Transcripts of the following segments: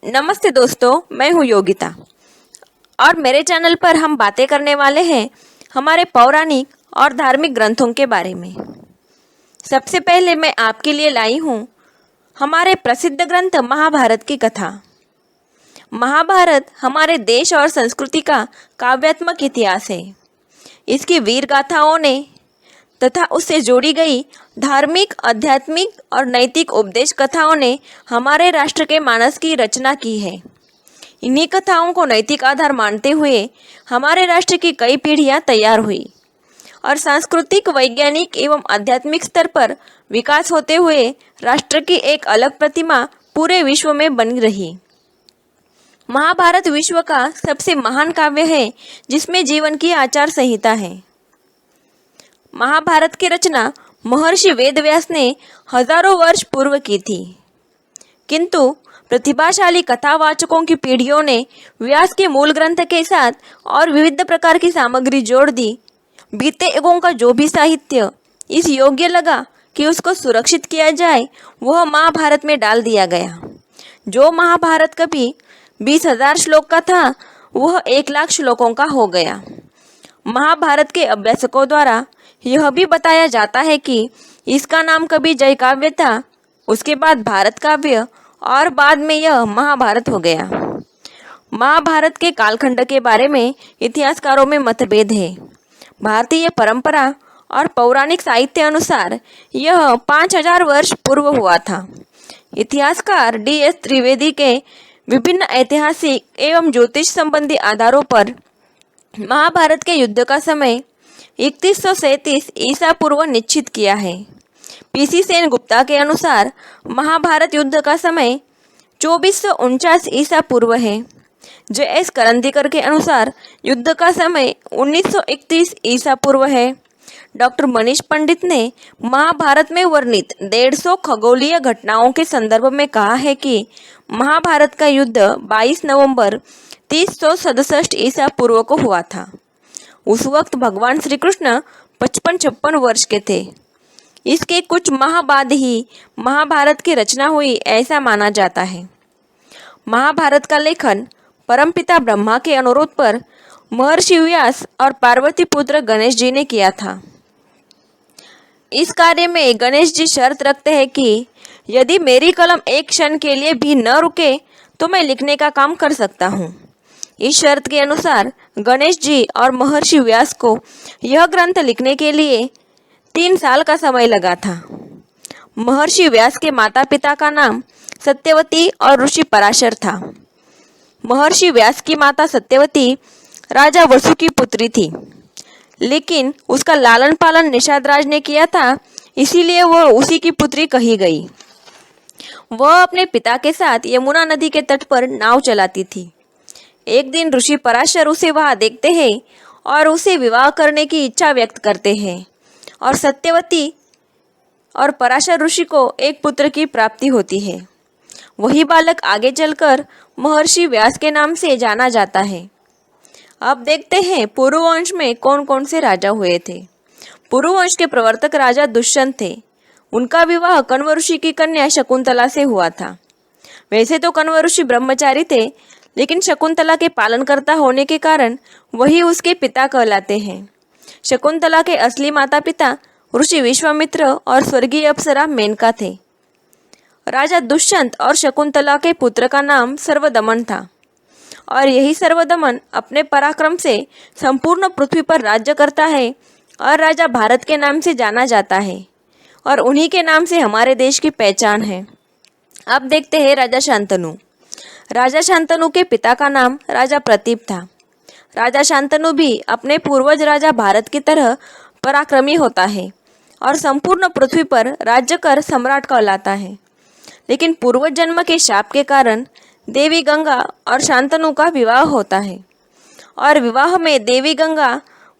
नमस्ते दोस्तों, मैं हूँ योगिता और मेरे चैनल पर हम बातें करने वाले हैं हमारे पौराणिक और धार्मिक ग्रंथों के बारे में। सबसे पहले मैं आपके लिए लाई हूँ हमारे प्रसिद्ध ग्रंथ महाभारत की कथा। महाभारत हमारे देश और संस्कृति का काव्यात्मक इतिहास है। इसकी वीर गाथाओं ने तथा उससे जोड़ी गई धार्मिक, आध्यात्मिक और नैतिक उपदेश कथाओं ने हमारे राष्ट्र के मानस की रचना की है। इन्हीं कथाओं को नैतिक आधार मानते हुए हमारे राष्ट्र की कई पीढ़ियां तैयार हुई और सांस्कृतिक, वैज्ञानिक एवं आध्यात्मिक स्तर पर विकास होते हुए राष्ट्र की एक अलग प्रतिमा पूरे विश्व में बनी रही। महाभारत विश्व का सबसे महान काव्य है जिसमें जीवन की आचार संहिता है। महाभारत की रचना महर्षि वेदव्यास ने हजारों वर्ष पूर्व की थी, किंतु प्रतिभाशाली कथावाचकों की पीढ़ियों ने व्यास के मूल ग्रंथ के साथ और विविध प्रकार की सामग्री जोड़ दी। बीते युगों का जो भी साहित्य इस योग्य लगा कि उसको सुरक्षित किया जाए, वह महाभारत में डाल दिया गया। जो महाभारत कभी 20,000 श्लोक का था, वह 1,00,000 श्लोकों का हो गया। महाभारत के अभ्यासकों द्वारा यह भी बताया जाता है कि इसका नाम कभी जय काव्य था, उसके बाद भारत काव्य और बाद में यह महाभारत हो गया। महाभारत के कालखंड के बारे में इतिहासकारों में मतभेद है। भारतीय परंपरा और पौराणिक साहित्य अनुसार यह 5,000 वर्ष पूर्व हुआ था। इतिहासकार D.S. त्रिवेदी के विभिन्न ऐतिहासिक एवं ज्योतिष संबंधी आधारों पर महाभारत के युद्ध का समय 3137 ईसा पूर्व निश्चित किया है। PC सेन गुप्ता के अनुसार महाभारत युद्ध का समय 2449 ईसा पूर्व है। JS करंदीकर के अनुसार युद्ध का समय 1931 ईसा पूर्व है। डॉक्टर मनीष पंडित ने महाभारत में वर्णित 150 खगोलीय घटनाओं के संदर्भ में कहा है कि महाभारत का युद्ध 22 नवंबर 367 ईसा पूर्व को हुआ था। उस वक्त भगवान श्री कृष्ण 55-56 वर्ष के थे। इसके कुछ माह बाद ही महाभारत की रचना हुई ऐसा माना जाता है। महाभारत का लेखन परमपिता ब्रह्मा के अनुरोध पर महर्षि व्यास और पार्वती पुत्र गणेश जी ने किया था। इस कार्य में गणेश जी शर्त रखते हैं कि यदि मेरी कलम एक क्षण के लिए भी न रुके तो मैं लिखने का काम कर सकता हूँ। इस शर्त के अनुसार गणेश जी और महर्षि व्यास को यह ग्रंथ लिखने के लिए 3 साल का समय लगा था। महर्षि व्यास के माता पिता का नाम सत्यवती और ऋषि पराशर था। महर्षि व्यास की माता सत्यवती राजा वसु की पुत्री थी, लेकिन उसका लालन पालन निषाद राज ने किया था, इसीलिए वह उसी की पुत्री कही गई। वह अपने पिता के साथ यमुना नदी के तट पर नाव चलाती थी। एक दिन ऋषि पराशर उसे वहां देखते हैं और उसे विवाह करने की इच्छा व्यक्त करते हैं और सत्यवती और पराशर ऋषि को एक पुत्र की प्राप्ति होती है। वही बालक आगे चलकर महर्षि व्यास के नाम से जाना जाता है। अब देखते हैं पुरुवंश में कौन कौन से राजा हुए थे। पुरुवंश के प्रवर्तक राजा दुष्यंत थे। उनका विवाह कण्व ऋषि की कन्या शकुंतला से हुआ था। वैसे तो कण्व ऋषि ब्रह्मचारी थे, लेकिन शकुंतला के पालनकर्ता होने के कारण वही उसके पिता कहलाते हैं। शकुंतला के असली माता पिता ऋषि विश्वामित्र और स्वर्गीय अप्सरा मेनका थे। राजा दुष्यंत और शकुंतला के पुत्र का नाम सर्वदमन था और यही सर्वदमन अपने पराक्रम से संपूर्ण पृथ्वी पर राज्य करता है और राजा भारत के नाम से जाना जाता है और उन्हीं के नाम से हमारे देश की पहचान है। अब देखते हैं राजा शांतनु। राजा शांतनु के पिता का नाम राजा प्रतीप था। राजा शांतनु भी अपने पूर्वज राजा भारत की तरह पराक्रमी होता है और संपूर्ण पृथ्वी पर राज्य कर सम्राट कहलाता है, लेकिन पूर्व जन्म के शाप के कारण देवी गंगा और शांतनु का विवाह होता है और विवाह में देवी गंगा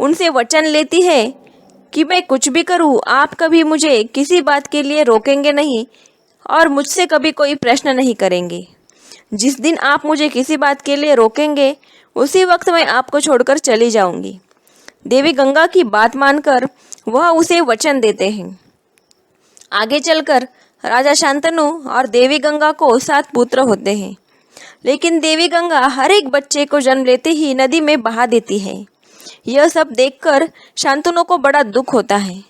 उनसे वचन लेती है कि मैं कुछ भी करूं, आप कभी मुझे किसी बात के लिए रोकेंगे नहीं और मुझसे कभी कोई प्रश्न नहीं करेंगे। जिस दिन आप मुझे किसी बात के लिए रोकेंगे, उसी वक्त मैं आपको छोड़कर चली जाऊंगी। देवी गंगा की बात मानकर वह उसे वचन देते हैं। आगे चलकर राजा शांतनु और देवी गंगा को 7 पुत्र होते हैं, लेकिन देवी गंगा हर एक बच्चे को जन्म लेते ही नदी में बहा देती है। यह सब देखकर शांतनु को बड़ा दुख होता है,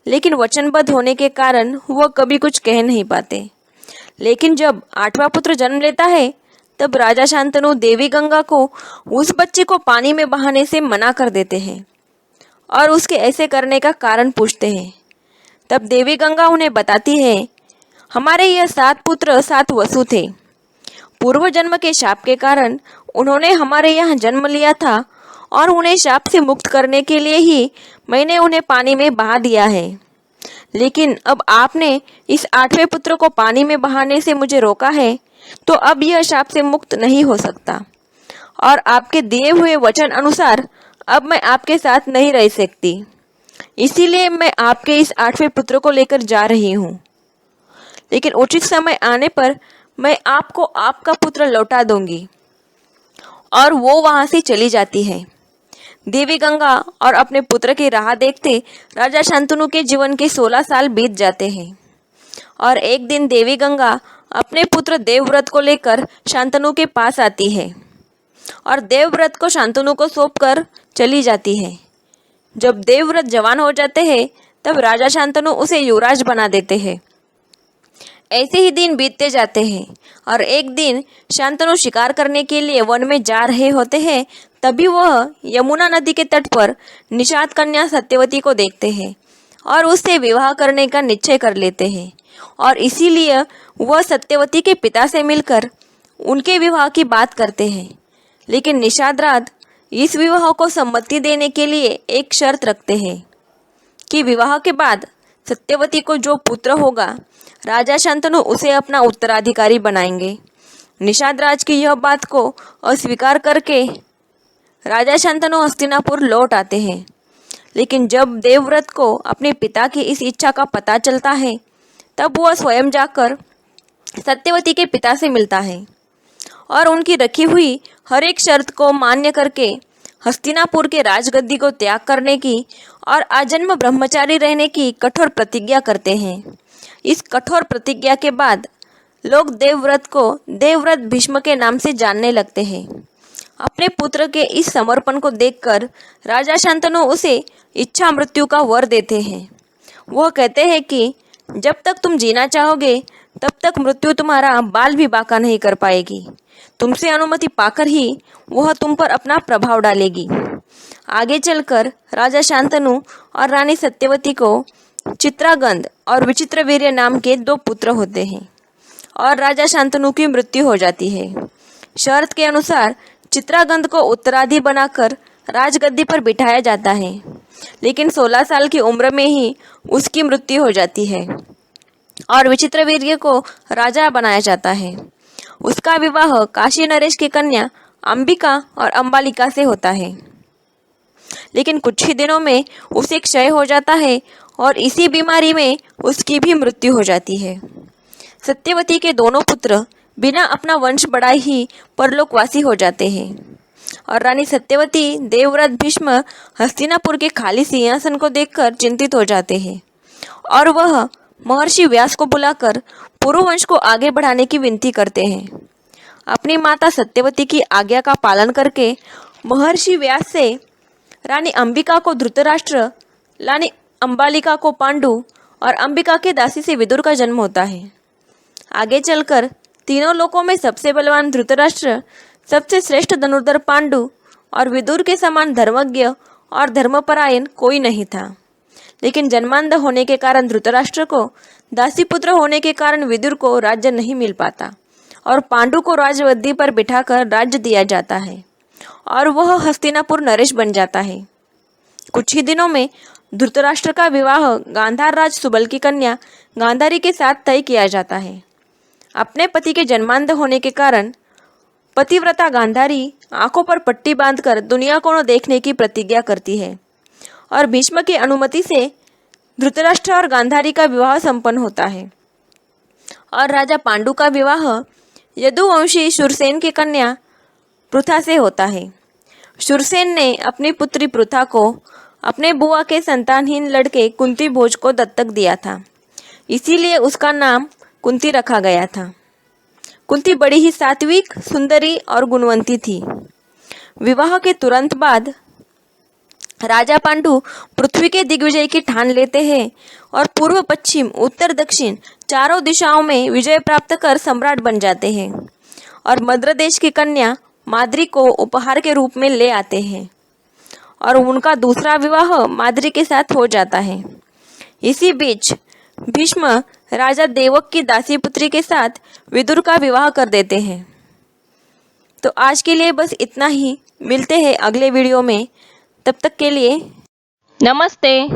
लेकिन वचनबद्ध होने के कारण वह कभी कुछ कह नहीं पाते। लेकिन जब 8वां पुत्र जन्म लेता है, तब राजा शांतनु देवी गंगा को उस बच्चे को पानी में बहाने से मना कर देते हैं और उसके ऐसे करने का कारण पूछते हैं। तब देवी गंगा उन्हें बताती है, हमारे यह 7 पुत्र 7 वसु थे। पूर्व जन्म के शाप के कारण उन्होंने हमारे यहाँ जन्म लिया था और उन्हें शाप से मुक्त करने के लिए ही मैंने उन्हें पानी में बहा दिया है। लेकिन अब आपने इस 8वें पुत्र को पानी में बहाने से मुझे रोका है, तो अब यह शाप से मुक्त नहीं हो सकता और आपके दिए हुए वचन अनुसार अब मैं आपके साथ नहीं रह सकती। इसीलिए मैं आपके इस 8वें पुत्र को लेकर जा रही हूँ, लेकिन उचित समय आने पर मैं आपको आपका पुत्र लौटा दूंगी। और वो वहाँ से चली जाती है। देवी गंगा और अपने पुत्र की राह देखते राजा शांतनु के जीवन के 16 साल बीत जाते हैं और एक दिन देवी गंगा अपने पुत्र देवव्रत को लेकर शांतनु के पास आती है और देवव्रत को शांतनु को सौंपकर चली जाती है। जब देवव्रत जवान हो जाते हैं, तब राजा शांतनु उसे युवराज बना देते हैं। ऐसे ही दिन बीतते जाते हैं और एक दिन शांतनु शिकार करने के लिए वन में जा रहे होते हैं। तभी वह यमुना नदी के तट पर निषाद कन्या सत्यवती को देखते हैं और उससे विवाह करने का निश्चय कर लेते हैं और इसीलिए वह सत्यवती के पिता से मिलकर उनके विवाह की बात करते हैं। लेकिन निषाद राज इस विवाह को सम्मति देने के लिए एक शर्त रखते हैं कि विवाह के बाद सत्यवती को जो पुत्र होगा, राजा शांतनु उसे अपना उत्तराधिकारी बनाएंगे। निषाद राज की यह बात को अस्वीकार करके राजा शांतनु हस्तिनापुर लौट आते हैं। लेकिन जब देवव्रत को अपने पिता की इस इच्छा का पता चलता है, तब वह स्वयं जाकर सत्यवती के पिता से मिलता है और उनकी रखी हुई हर एक शर्त को मान्य करके हस्तिनापुर के राजगद्दी को त्याग करने की और आजन्म ब्रह्मचारी रहने की कठोर प्रतिज्ञा करते हैं। इस कठोर प्रतिज्ञा के बाद लोग देवव्रत को देवव्रत भीष्म के नाम से जानने लगते हैं। अपने पुत्र के इस समर्पण को देखकर राजा शांतनु उसे इच्छा मृत्यु का वर देते हैं। वह कहते हैं कि जब तक तुम जीना चाहोगे, तब तक मृत्यु तुम्हारा बाल भी बांका नहीं कर पाएगी। तुमसे अनुमति पाकर ही वह तुम पर अपना प्रभाव डालेगी। आगे चलकर राजा शांतनु और रानी सत्यवती को चित्रागंध और विचित्रवीर्य नाम के 2 पुत्र होते हैं और राजा शांतनु की मृत्यु हो जाती है। शर्त के अनुसार चित्रागंध को उत्तराधी बनाकर राजगद्दी पर बिठाया जाता है, लेकिन 16 साल की उम्र में ही उसकी मृत्यु हो जाती है और विचित्रवीर्य को राजा बनाया जाता है। उसका विवाह काशी नरेश की कन्या अंबिका और अंबालिका से होता है, लेकिन कुछ ही दिनों में उसे क्षय हो जाता है और इसी बीमारी में उसकी भी मृत्यु हो जाती है। सत्यवती के दोनों पुत्र बिना अपना वंश बढ़ाए ही परलोकवासी हो जाते हैं और रानी सत्यवती देवव्रत भीष्म हस्तिनापुर के खाली सिंहासन को देखकर चिंतित हो जाते हैं और वह महर्षि व्यास को बुलाकर पुरुवंश को आगे बढ़ाने की विनती करते हैं। अपनी माता सत्यवती की आज्ञा का पालन करके महर्षि व्यास से रानी अंबिका को धृतराष्ट्र, रानी अंबालिका को पांडु और अंबिका के दासी से विदुर का जन्म होता है। आगे चलकर तीनों लोकों में सबसे बलवान धृतराष्ट्र, सबसे श्रेष्ठ धनुर्धर पांडु और विदुर के समान धर्मज्ञ और धर्मपरायण कोई नहीं था। लेकिन जन्मांध होने के कारण धृतराष्ट्र को, दासी पुत्र होने के कारण विदुर को राज्य नहीं मिल पाता और पांडु को राजगद्दी पर बिठाकर राज्य दिया जाता है और वह हस्तिनापुर नरेश बन जाता है। कुछ ही दिनों में धृतराष्ट्र का विवाह गांधार राज सुबल की कन्या गांधारी के साथ तय किया जाता है। अपने पति के जन्मांध होने के कारण पतिव्रता गांधारी आंखों पर पट्टी बांधकर दुनिया को न देखने की प्रतिज्ञा करती है और भीष्म की अनुमति से धृतराष्ट्र और गांधारी का विवाह संपन्न होता है और राजा पांडु का विवाह यदुवंशी शूरसेन की कन्या पृथा से होता है। शूरसेन ने अपनी पुत्री पृथा को अपने बुआ के संतानहीन लड़के कुंती भोज को दत्तक दिया था, इसीलिए उसका नाम कुंती रखा गया था। कुंती बड़ी ही सात्विक, सुंदरी और गुणवंती थी। विवाह के तुरंत बाद राजा पांडु पृथ्वी के दिग्विजय की ठान लेते हैं और पूर्व, पश्चिम, उत्तर, दक्षिण चारों दिशाओं में विजय प्राप्त कर सम्राट बन जाते हैं और मद्र देश की कन्या माद्री को उपहार के रूप में ले आते हैं और उनका दूसरा विवाह माद्री के साथ हो जाता है। इसी बीच भीष्म राजा देवक की दासी पुत्री के साथ विदुर का विवाह कर देते हैं। तो आज के लिए बस इतना ही। मिलते हैं अगले वीडियो में। तब तक के लिए नमस्ते।